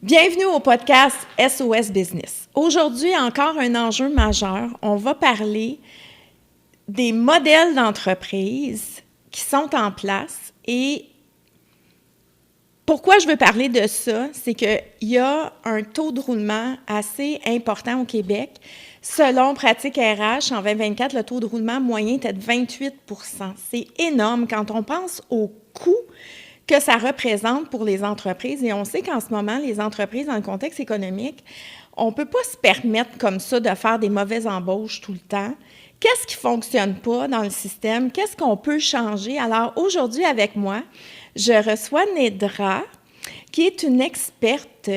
Bienvenue au podcast SOS Business. Aujourd'hui, encore un enjeu majeur. On va parler des modèles d'entreprise qui sont en place et pourquoi je veux parler de ça, c'est qu'il y a un taux de roulement assez important au Québec. Selon Pratique RH, en 2024, le taux de roulement moyen était de 28 %. C'est énorme quand on pense au coût que ça représente pour les entreprises. Et on sait qu'en ce moment, les entreprises, dans le contexte économique, on ne peut pas se permettre comme ça de faire des mauvaises embauches tout le temps. Qu'est-ce qui ne fonctionne pas dans le système? Qu'est-ce qu'on peut changer? Alors, aujourd'hui, avec moi, je reçois Nedra, qui est une experte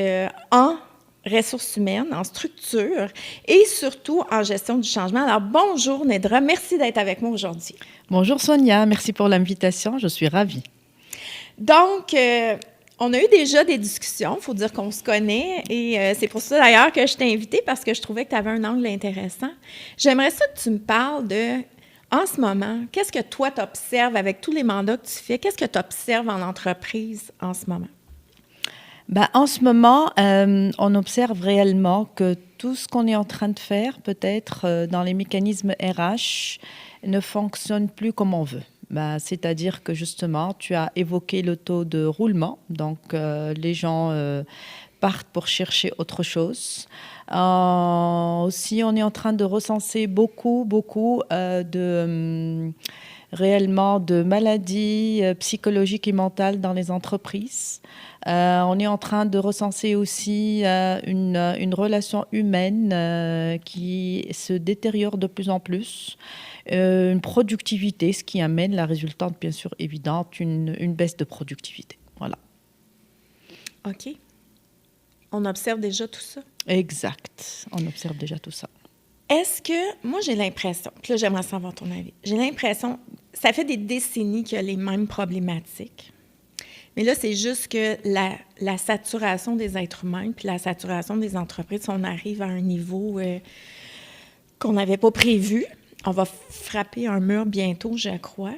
en ressources humaines, en structure et surtout en gestion du changement. Alors, bonjour Nedra, merci d'être avec moi aujourd'hui. Bonjour Sonia, merci pour l'invitation, je suis ravie. Donc, on a eu déjà des discussions, il faut dire qu'on se connaît, et c'est pour ça d'ailleurs que je t'ai invitée, parce que je trouvais que tu avais un angle intéressant. J'aimerais ça que tu me parles de, en ce moment, qu'est-ce que toi tu observes avec tous les mandats que tu fais, qu'est-ce que tu observes en entreprise en ce moment? En ce moment, on observe réellement que tout ce qu'on est en train de faire, peut-être dans les mécanismes RH, ne fonctionne plus comme on veut. C'est-à-dire que justement, tu as évoqué le taux de roulement, donc les gens partent pour chercher autre chose. Aussi, on est en train de recenser beaucoup réellement de maladies psychologiques et mentales dans les entreprises. On est en train de recenser aussi une relation humaine qui se détériore de plus en plus. Une productivité, ce qui amène la résultante, bien sûr, évidente, une baisse de productivité. Voilà. OK. On observe déjà tout ça? Exact. On observe déjà tout ça. Est-ce que, moi j'ai l'impression, puis là j'aimerais savoir ton avis, j'ai l'impression, ça fait des décennies qu'il y a les mêmes problématiques. Mais là, c'est juste que la saturation des êtres humains puis la saturation des entreprises, on arrive à un niveau qu'on n'avait pas prévu. On va frapper un mur bientôt, je crois.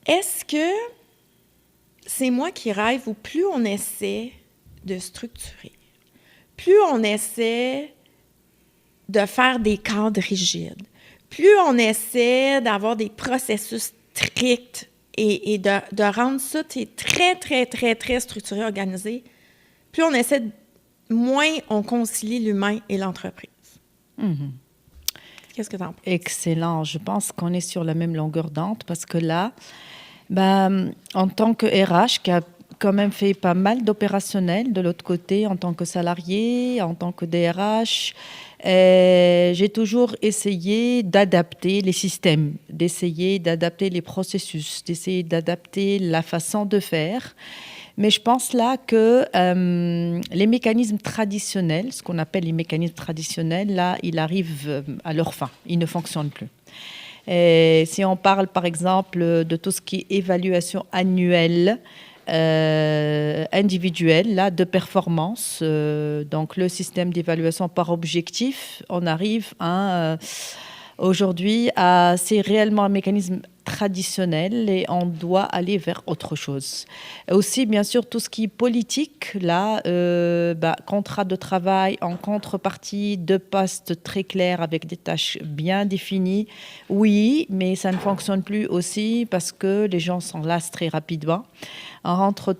Est-ce que c'est moi qui rêve ou plus on essaie de structurer, plus on essaie de faire des cadres rigides, plus on essaie d'avoir des processus stricts et de rendre ça très structuré, organisé, plus on essaie, moins on concilie l'humain et l'entreprise. Mm-hmm. Qu'est-ce que tu en penses? Excellent. Je pense qu'on est sur la même longueur d'onde parce que là, en tant que RH, qui a quand même fait pas mal d'opérationnels de l'autre côté, en tant que salarié, en tant que DRH, j'ai toujours essayé d'adapter les systèmes, d'essayer d'adapter les processus, d'essayer d'adapter la façon de faire. Mais je pense là que les mécanismes traditionnels, ce qu'on appelle les mécanismes traditionnels, là, ils arrivent à leur fin. Ils ne fonctionnent plus. Et si on parle, par exemple, de tout ce qui est évaluation annuelle, individuelle, là, de performance, donc le système d'évaluation par objectif, on arrive aujourd'hui c'est réellement un mécanisme traditionnel et on doit aller vers autre chose. Et aussi, bien sûr, tout ce qui est politique, là, contrat de travail en contrepartie de postes très clairs avec des tâches bien définies, oui, mais ça ne fonctionne plus aussi parce que les gens s'en lassent très rapidement. On rentre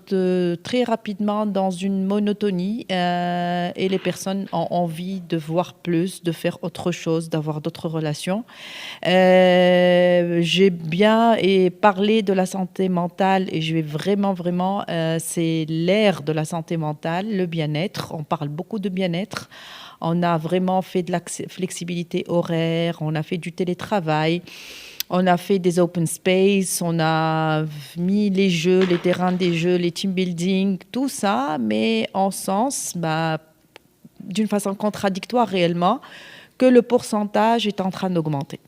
très rapidement dans une monotonie et les personnes ont envie de voir plus, de faire autre chose, d'avoir d'autres relations. J'ai bien parlé de la santé mentale et je vais vraiment, c'est l'ère de la santé mentale, le bien-être. On parle beaucoup de bien-être. On a vraiment fait de la flexibilité horaire, on a fait du télétravail. On a fait des open space, on a mis les jeux, les terrains des jeux, les team building, tout ça, mais en sens, d'une façon contradictoire réellement, que le pourcentage est en train d'augmenter.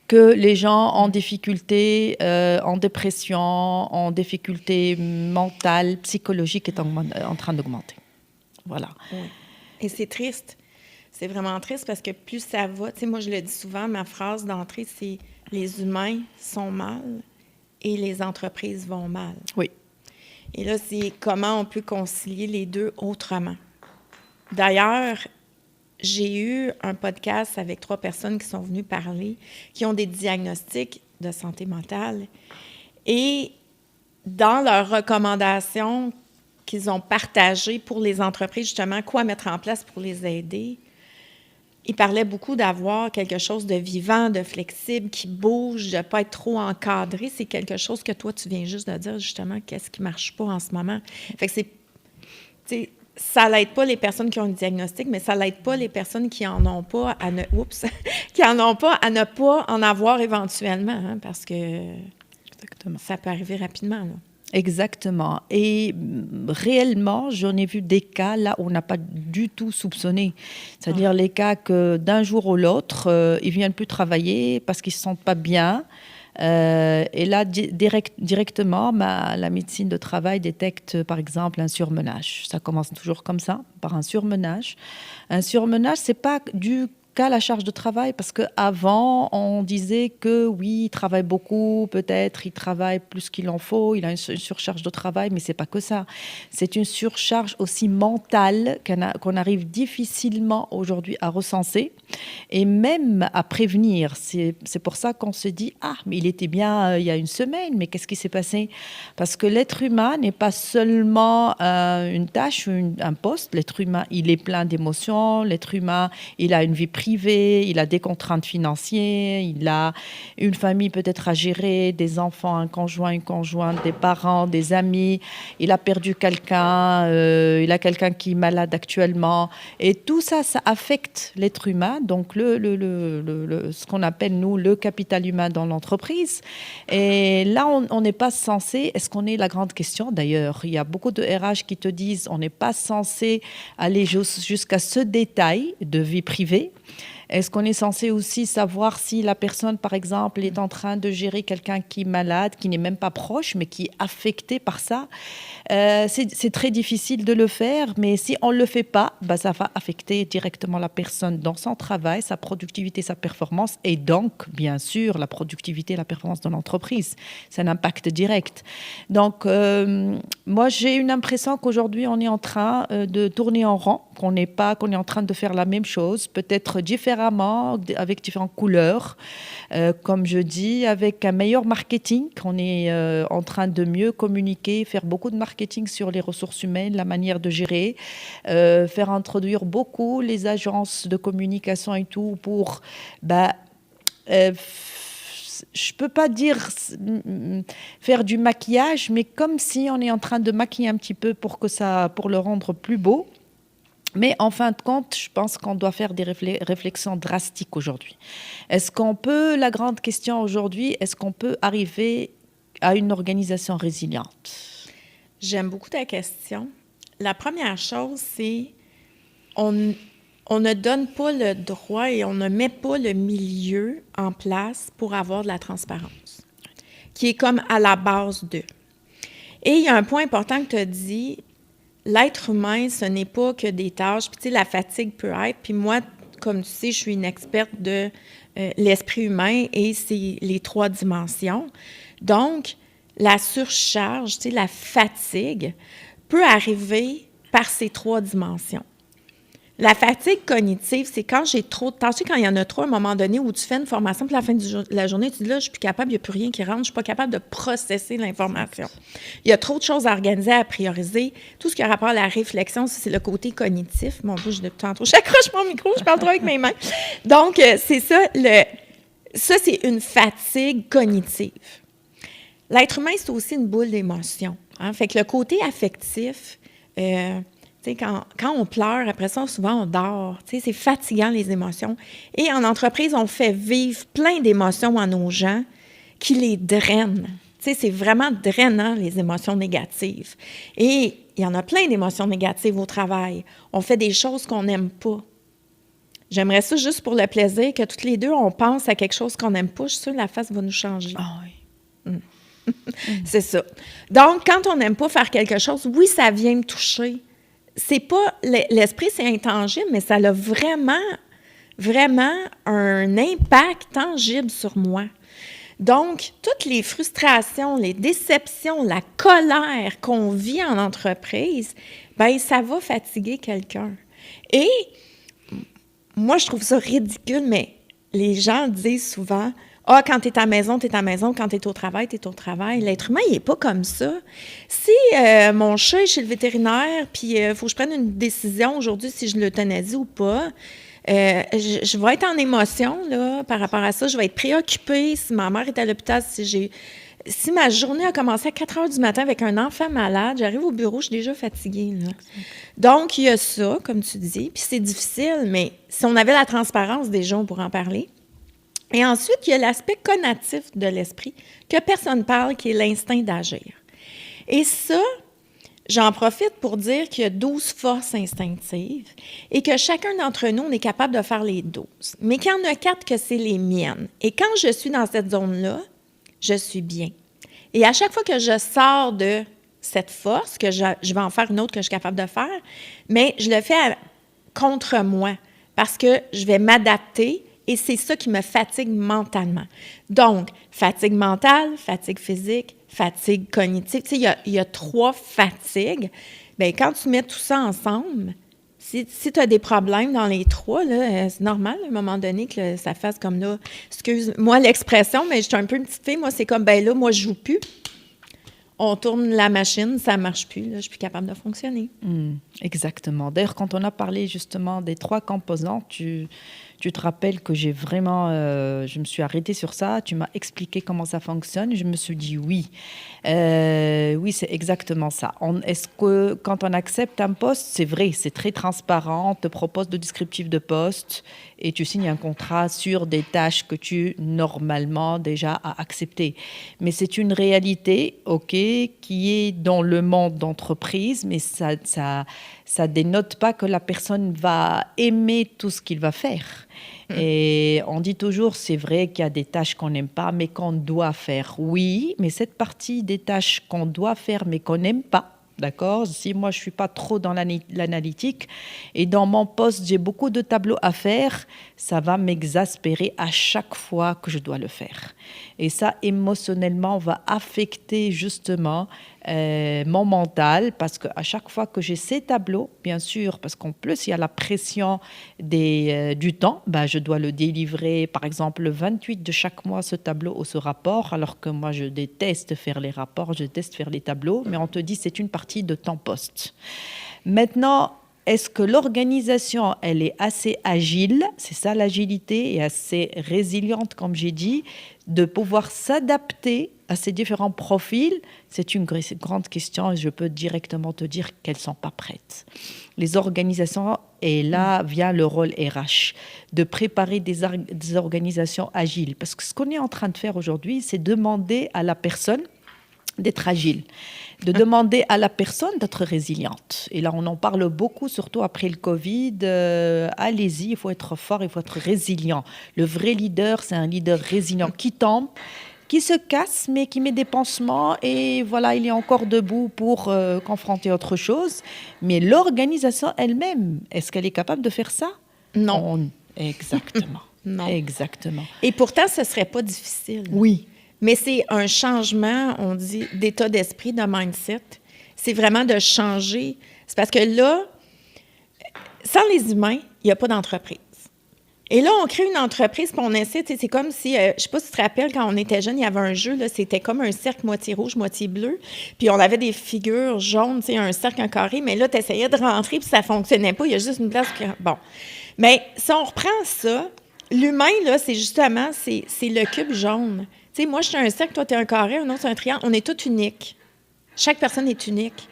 Que les gens en difficulté, en dépression, en difficulté mentale, psychologique est en train d'augmenter. Voilà. Oui. Et c'est triste. C'est vraiment triste parce que plus ça va, tu sais, moi je le dis souvent, ma phrase d'entrée, c'est « les humains sont mal et les entreprises vont mal ». Oui. Et là, c'est comment on peut concilier les deux autrement. D'ailleurs, j'ai eu un podcast avec 3 personnes qui sont venues parler, qui ont des diagnostics de santé mentale. Et dans leurs recommandations qu'ils ont partagées pour les entreprises, justement, quoi mettre en place pour les aider, ils parlaient beaucoup d'avoir quelque chose de vivant, de flexible, qui bouge, de ne pas être trop encadré. C'est quelque chose que toi, tu viens juste de dire, justement, qu'est-ce qui ne marche pas en ce moment. Fait que c'est... Tu sais, ça l'aide pas les personnes qui ont un diagnostic, mais ça l'aide pas les personnes qui en ont pas à ne... qui en ont pas à ne pas en avoir éventuellement, hein, parce que Exactement. ça peut arriver rapidement, là. Exactement. Et réellement, j'en ai vu des cas là où on n'a pas du tout soupçonné. C'est-à-dire les cas que d'un jour ou l'autre, ils ne viennent plus travailler parce qu'ils ne se sentent pas bien. Et là, directement, la médecine de travail détecte, par exemple, un surmenage. Ça commence toujours comme ça, par un surmenage. Un surmenage, ce n'est pas dû qu'à la charge de travail, parce qu'avant, on disait que oui, il travaille beaucoup, peut-être il travaille plus qu'il en faut, il a une surcharge de travail, mais ce n'est pas que ça. C'est une surcharge aussi mentale qu'on arrive difficilement aujourd'hui à recenser et même à prévenir. C'est pour ça qu'on se dit « Ah, mais il était bien il y a une semaine, mais qu'est-ce qui s'est passé ?» Parce que l'être humain n'est pas seulement une tâche ou un poste. L'être humain, il est plein d'émotions. L'être humain, il a une vie privée, il a des contraintes financières, il a une famille peut-être à gérer, des enfants, un conjoint, une conjointe, des parents, des amis. Il a perdu quelqu'un, il a quelqu'un qui est malade actuellement. Et tout ça, ça affecte l'être humain. Donc, ce qu'on appelle, nous, le capital humain dans l'entreprise. Et là, on n'est pas censé... Est-ce qu'on est la grande question, d'ailleurs? Il y a beaucoup de RH qui te disent on n'est pas censé aller jusqu'à ce détail de vie privée. Est-ce qu'on est censé aussi savoir si la personne, par exemple, est en train de gérer quelqu'un qui est malade, qui n'est même pas proche, mais qui est affecté par ça? C'est très difficile de le faire, mais si on ne le fait pas, ça va affecter directement la personne dans son travail, sa productivité, sa performance, et donc, bien sûr, la productivité et la performance de l'entreprise. C'est un impact direct. Donc, moi, j'ai une impression qu'aujourd'hui, on est en train de tourner en rond, qu'on est en train de faire la même chose, peut-être différemment, avec différentes couleurs, comme je dis, avec un meilleur marketing, qu'on est en train de mieux communiquer, faire beaucoup de marketing sur les ressources humaines, la manière de gérer, faire introduire beaucoup les agences de communication et tout pour... je ne peux pas dire faire du maquillage, mais comme si on est en train de maquiller un petit peu pour le rendre plus beau. Mais en fin de compte, je pense qu'on doit faire des réflexions drastiques aujourd'hui. La grande question aujourd'hui, est-ce qu'on peut arriver à une organisation résiliente? J'aime beaucoup ta question. La première chose, c'est on ne donne pas le droit et on ne met pas le milieu en place pour avoir de la transparence, qui est comme à la base d'eux. Et il y a un point important que tu as dit, l'être humain, ce n'est pas que des tâches. Puis tu sais, la fatigue peut être. Puis moi, comme tu sais, je suis une experte de l'esprit humain et c'est les 3 dimensions. Donc, la surcharge, tu sais, la fatigue peut arriver par ces 3 dimensions. La fatigue cognitive, c'est quand j'ai trop de tâches. Tu sais, quand il y en a trop, à un moment donné, où tu fais une formation, puis à la fin de la journée, tu dis là, je suis plus capable, il n'y a plus rien qui rentre, je ne suis pas capable de processer l'information. Il y a trop de choses à organiser, à prioriser. Tout ce qui a rapport à la réflexion, c'est le côté cognitif. Mon Dieu, j'accroche mon micro, je parle trop avec mes mains. Donc, c'est ça, ça, c'est une fatigue cognitive. L'être humain, c'est aussi une boule d'émotions. Hein? Fait que le côté affectif, tu sais, quand on pleure, après ça, souvent, on dort. Tu sais, c'est fatigant, les émotions. Et en entreprise, on fait vivre plein d'émotions à nos gens qui les drainent. Tu sais, c'est vraiment drainant, les émotions négatives. Et il y en a plein d'émotions négatives au travail. On fait des choses qu'on n'aime pas. J'aimerais ça juste pour le plaisir que toutes les deux, on pense à quelque chose qu'on n'aime pas. Je suis sûre que la face va nous changer. Ah oui. C'est ça. Donc, quand on n'aime pas faire quelque chose, oui, ça vient me toucher. C'est pas... L'esprit, c'est intangible, mais ça a vraiment, vraiment un impact tangible sur moi. Donc, toutes les frustrations, les déceptions, la colère qu'on vit en entreprise, bien, ça va fatiguer quelqu'un. Et moi, je trouve ça ridicule, mais les gens disent souvent « Ah, quand tu es à la maison, tu es à la maison. Quand tu es au travail, tu es au travail. » L'être humain, il n'est pas comme ça. Si mon chat est chez le vétérinaire, puis il faut que je prenne une décision aujourd'hui si je l'euthanasie ou pas, je vais être en émotion là, par rapport à ça. Je vais être préoccupée si ma mère est à l'hôpital, si ma journée a commencé à 4 heures du matin avec un enfant malade, j'arrive au bureau, je suis déjà fatiguée. Là. Donc, il y a ça, comme tu dis, puis c'est difficile, mais si on avait la transparence déjà, on pourrait en parler. Et ensuite, il y a l'aspect conatif de l'esprit que personne ne parle, qui est l'instinct d'agir. Et ça, j'en profite pour dire qu'il y a 12 forces instinctives et que chacun d'entre nous, on est capable de faire les 12. Mais qu'il y en a 4 que c'est les miennes. Et quand je suis dans cette zone-là, je suis bien. Et à chaque fois que je sors de cette force, que je vais en faire une autre que je suis capable de faire, mais je le fais contre moi parce que je vais m'adapter et c'est ça qui me fatigue mentalement. Donc, fatigue mentale, fatigue physique, fatigue cognitive. Tu sais, il y a 3 fatigues. Bien, quand tu mets tout ça ensemble, si tu as des problèmes dans les 3, là, c'est normal à un moment donné que ça fasse comme là, excuse-moi l'expression, mais je suis un peu une petite fille, moi, c'est comme, ben là, moi, je joue plus. On tourne la machine, ça ne marche plus, là, je suis plus capable de fonctionner. Exactement. D'ailleurs, quand on a parlé justement des 3 composantes, tu te rappelles que j'ai vraiment, je me suis arrêtée sur ça, tu m'as expliqué comment ça fonctionne, je me suis dit oui. Oui, c'est exactement ça. Est-ce que quand on accepte un poste, c'est vrai, c'est très transparent, on te propose de descriptif de poste et tu signes un contrat sur des tâches que tu, normalement, déjà as acceptées. Mais c'est une réalité, OK, qui est dans le monde d'entreprise, mais ça dénote pas que la personne va aimer tout ce qu'il va faire. Et on dit toujours, c'est vrai qu'il y a des tâches qu'on n'aime pas, mais qu'on doit faire. Oui, mais cette partie des tâches qu'on doit faire, mais qu'on n'aime pas, d'accord? Si moi, je ne suis pas trop dans l'analytique et dans mon poste, j'ai beaucoup de tableaux à faire, ça va m'exaspérer à chaque fois que je dois le faire. Et ça, émotionnellement, va affecter justement mon mental parce qu'à chaque fois que j'ai ces tableaux, bien sûr, parce qu'en plus, il y a la pression du temps, ben, je dois le délivrer, par exemple, le 28 de chaque mois, ce tableau ou ce rapport, alors que moi, je déteste faire les rapports, je déteste faire les tableaux, mais on te dit c'est une partie de ton poste. Maintenant, est-ce que l'organisation, elle est assez agile, c'est ça l'agilité, et assez résiliente, comme j'ai dit, de pouvoir s'adapter à ces différents profils? C'est une grande question et je peux directement te dire qu'elles ne sont pas prêtes. Les organisations, et là vient le rôle RH, de préparer des organisations agiles. Parce que ce qu'on est en train de faire aujourd'hui, c'est demander à la personne d'être agile, de demander à la personne d'être résiliente. Et là, on en parle beaucoup, surtout après le Covid. Allez-y, il faut être fort, il faut être résilient. Le vrai leader, c'est un leader résilient qui tombe, qui se casse, mais qui met des pansements et voilà, il est encore debout pour confronter autre chose. Mais l'organisation elle-même, est-ce qu'elle est capable de faire ça? Non. Exactement. Non. Exactement. Et pourtant, ce ne serait pas difficile. Oui. Mais c'est un changement, on dit, d'état d'esprit, de mindset. C'est vraiment de changer. C'est parce que là, sans les humains, il n'y a pas d'entreprise. Et là, on crée une entreprise, puis on essaie, c'est comme si, je ne sais pas si tu te rappelles, quand on était jeune, il y avait un jeu, là, c'était comme un cercle moitié rouge, moitié bleu, puis on avait des figures jaunes, un cercle, un carré, mais là, tu essayais de rentrer, puis ça ne fonctionnait pas, il y a juste une place. Bon. Mais si on reprend ça, l'humain, là, c'est justement, c'est le cube jaune. Tu sais, moi, je suis un cercle, toi, tu es un carré, un autre, c'est un triangle. On est tous uniques. Chaque personne est unique.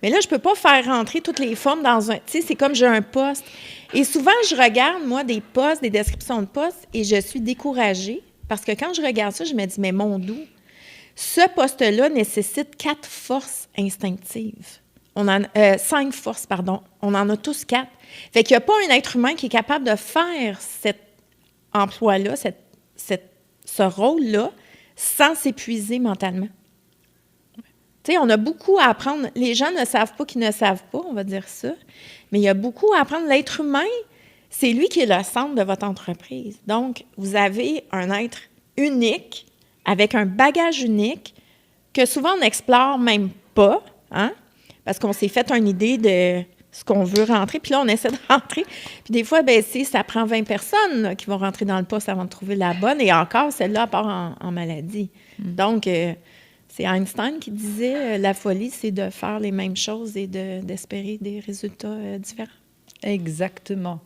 Mais là, je ne peux pas faire rentrer toutes les formes dans un... Tu sais, c'est comme j'ai un poste. Et souvent, je regarde, moi, des postes, des descriptions de postes, et je suis découragée parce que quand je regarde ça, je me dis, mais mon Dieu, ce poste-là nécessite 4 forces instinctives. 5 forces, pardon. On en a tous 4. Fait qu'il n'y a pas un être humain qui est capable de faire cet emploi-là, ce rôle-là, sans s'épuiser mentalement. Tu sais, on a beaucoup à apprendre. Les gens ne savent pas qu'ils ne savent pas, on va dire ça. Mais il y a beaucoup à apprendre. L'être humain, c'est lui qui est le centre de votre entreprise. Donc, vous avez un être unique avec un bagage unique que souvent on n'explore même pas, hein? Parce qu'on s'est fait une idée de ce qu'on veut rentrer, puis là, on essaie de rentrer. Puis des fois, bien, ça prend 20 personnes là, qui vont rentrer dans le poste avant de trouver la bonne, et encore, celle-là part en maladie. Donc, c'est Einstein qui disait la folie, c'est de faire les mêmes choses et d'espérer des résultats différents. Exactement,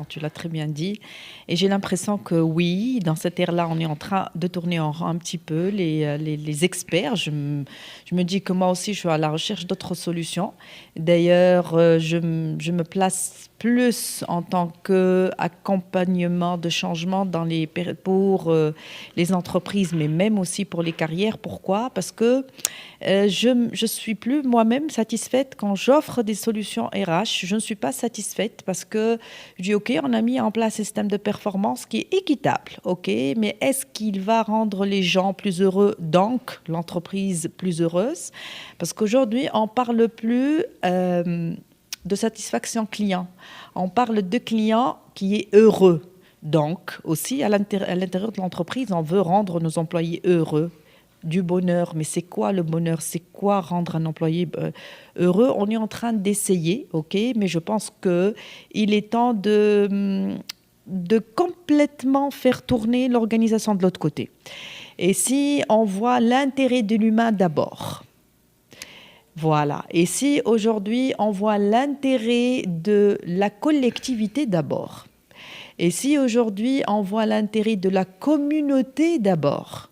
tu l'as très bien dit. Et j'ai l'impression que oui, dans cette ère-là, on est en train de tourner en rond un petit peu, les experts. Je me dis que moi aussi, je suis à la recherche d'autres solutions. D'ailleurs, je me place plus en tant qu'accompagnement de changement pour les entreprises, mais même aussi pour les carrières. Pourquoi ? Parce que je suis plus moi-même satisfaite quand j'offre des solutions RH. Je ne suis pas satisfaite parce que je dis, OK, on a mis en place un système de performance qui est équitable, OK, mais est-ce qu'il va rendre les gens plus heureux, donc l'entreprise plus heureuse ? Parce qu'aujourd'hui, on ne parle plus de satisfaction client. On parle de client qui est heureux. Donc, aussi, à l'intérieur de l'entreprise, on veut rendre nos employés heureux, du bonheur. Mais c'est quoi le bonheur ? C'est quoi rendre un employé heureux ? On est en train d'essayer, OK, mais je pense qu'il est temps de complètement faire tourner l'organisation de l'autre côté. Et si on voit l'intérêt de l'humain d'abord, voilà. Et si aujourd'hui, on voit l'intérêt de la collectivité d'abord, et si aujourd'hui, on voit l'intérêt de la communauté d'abord,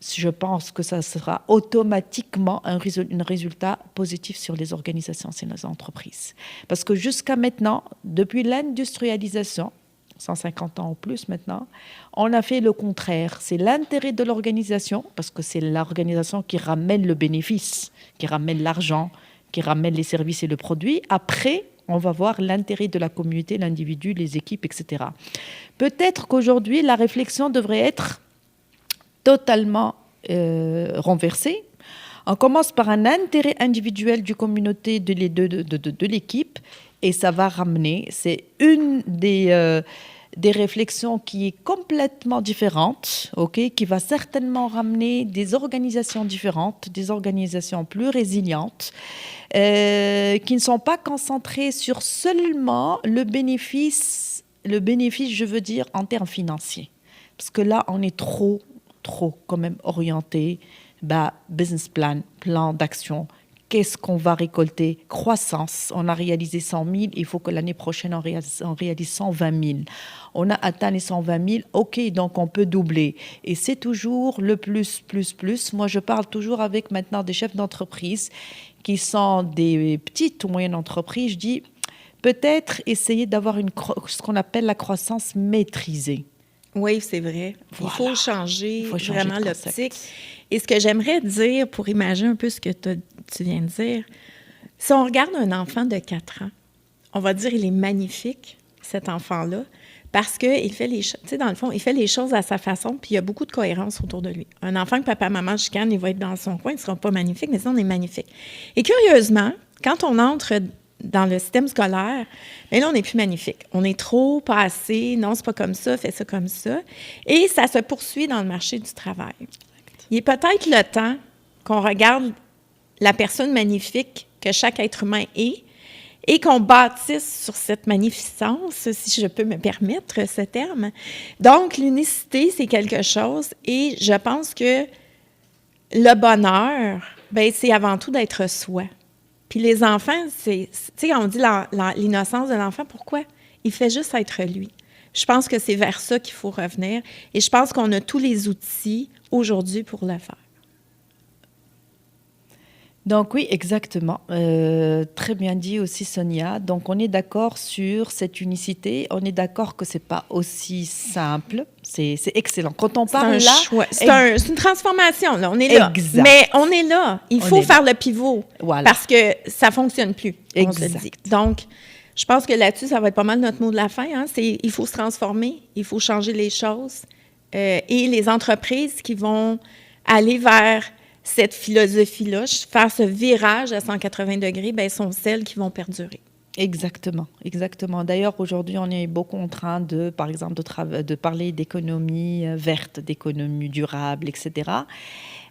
je pense que ça sera automatiquement un résultat positif sur les organisations et les entreprises. Parce que jusqu'à maintenant, depuis l'industrialisation, 150 ans ou plus maintenant, on a fait le contraire. C'est l'intérêt de l'organisation, parce que c'est l'organisation qui ramène le bénéfice, qui ramène l'argent, qui ramène les services et le produit. Après, on va voir l'intérêt de la communauté, l'individu, les équipes, etc. Peut-être qu'aujourd'hui, la réflexion devrait être totalement renversée. On commence par un intérêt individuel du communauté de l'équipe, et ça va ramener, c'est une des réflexions qui est complètement différente, okay, qui va certainement ramener des organisations différentes, des organisations plus résilientes, qui ne sont pas concentrées sur seulement le bénéfice, je veux dire, en termes financiers. Parce que là, on est trop quand même orienté, business plan d'action. Qu'est-ce qu'on va récolter ? Croissance. On a réalisé 100 000. Il faut que l'année prochaine, on réalise 120 000. On a atteint les 120 000. OK, donc on peut doubler. Et c'est toujours le plus. Moi, je parle toujours avec maintenant des chefs d'entreprise qui sont des petites ou moyennes entreprises. Je dis, peut-être essayer d'avoir ce qu'on appelle la croissance maîtrisée. Oui, c'est vrai. Voilà. Il faut changer vraiment l'optique. Et ce que j'aimerais dire, pour imaginer un peu ce que tu viens de dire, si on regarde un enfant de 4 ans, on va dire il est magnifique, cet enfant-là, parce qu'il fait les choses, tu sais, dans le fond, il fait les choses à sa façon, puis il y a beaucoup de cohérence autour de lui. Un enfant que papa, maman chicane, il va être dans son coin, il ne sera pas magnifique, mais sinon, on est magnifique. Et curieusement, quand on entre dans le système scolaire, bien là, on n'est plus magnifique. On est trop passé, non, c'est pas comme ça, fais ça comme ça. Et ça se poursuit dans le marché du travail. Il est peut-être le temps qu'on regarde la personne magnifique que chaque être humain est et qu'on bâtisse sur cette magnificence, si je peux me permettre ce terme. Donc, l'unicité, c'est quelque chose, et je pense que le bonheur, bien, c'est avant tout d'être soi. Puis les enfants, tu sais, on dit l'innocence de l'enfant, pourquoi? Il fait juste être lui. Je pense que c'est vers ça qu'il faut revenir, et je pense qu'on a tous les outils aujourd'hui pour le faire. Donc oui, exactement. Très bien dit aussi, Sonia. Donc on est d'accord sur cette unicité. On est d'accord que c'est pas aussi simple. C'est excellent. Quand on parle là, c'est une transformation. Là, on est là. Exact. Mais on est là. Il faut faire le pivot, voilà, parce que ça fonctionne plus. On se dit. Donc, je pense que là-dessus, ça va être pas mal notre mot de la fin. Hein. Il faut se transformer. Il faut changer les choses. Et les entreprises qui vont aller vers cette philosophie-là, faire ce virage à 180 degrés, bien, sont celles qui vont perdurer. Exactement, exactement. D'ailleurs, aujourd'hui, on est beaucoup en train de, par exemple, de parler d'économie verte, d'économie durable, etc.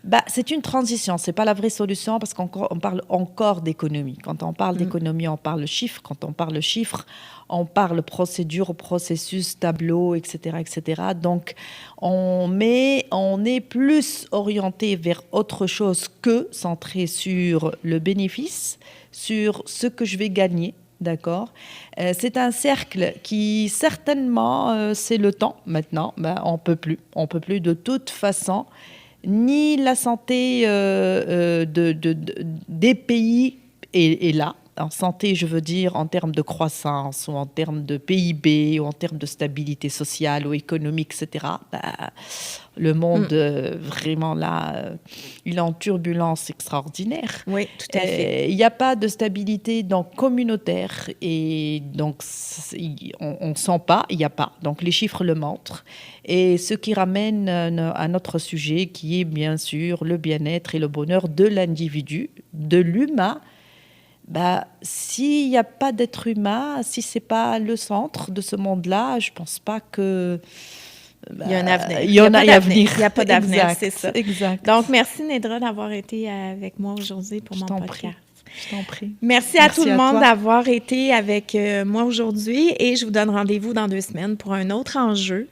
Bah, c'est une transition, c'est pas la vraie solution parce on parle encore d'économie. Quand on parle d'économie, on parle chiffres. Quand on parle chiffres, on parle procédure, processus, tableau, etc., etc. Donc, on est plus orienté vers autre chose que centré sur le bénéfice, sur ce que je vais gagner. D'accord. C'est un cercle qui, certainement, c'est le temps maintenant. Ben, on peut plus. On peut plus de toute façon. Ni la santé des pays est là. En santé, je veux dire en termes de croissance ou en termes de PIB ou en termes de stabilité sociale ou économique, etc. Bah, le monde, vraiment là, il est en turbulence extraordinaire. Oui, tout à fait. Il n'y a pas de stabilité donc, communautaire et donc on ne sent pas, il n'y a pas. Donc les chiffres le montrent. Et ce qui ramène à notre sujet qui est bien sûr le bien-être et le bonheur de l'individu, de l'humain. Bah, s'il n'y a pas d'être humain, si ce n'est pas le centre de ce monde-là, je ne pense pas que... Il y a un avenir. Il y en a un avenir. Il n'y a pas d'avenir, Exact, c'est ça. Exact. Donc, merci Nedra d'avoir été avec moi aujourd'hui pour mon podcast. Je t'en prie. Merci à tout le monde d'avoir été avec moi aujourd'hui et je vous donne rendez-vous dans 2 semaines pour un autre enjeu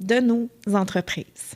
de nos entreprises.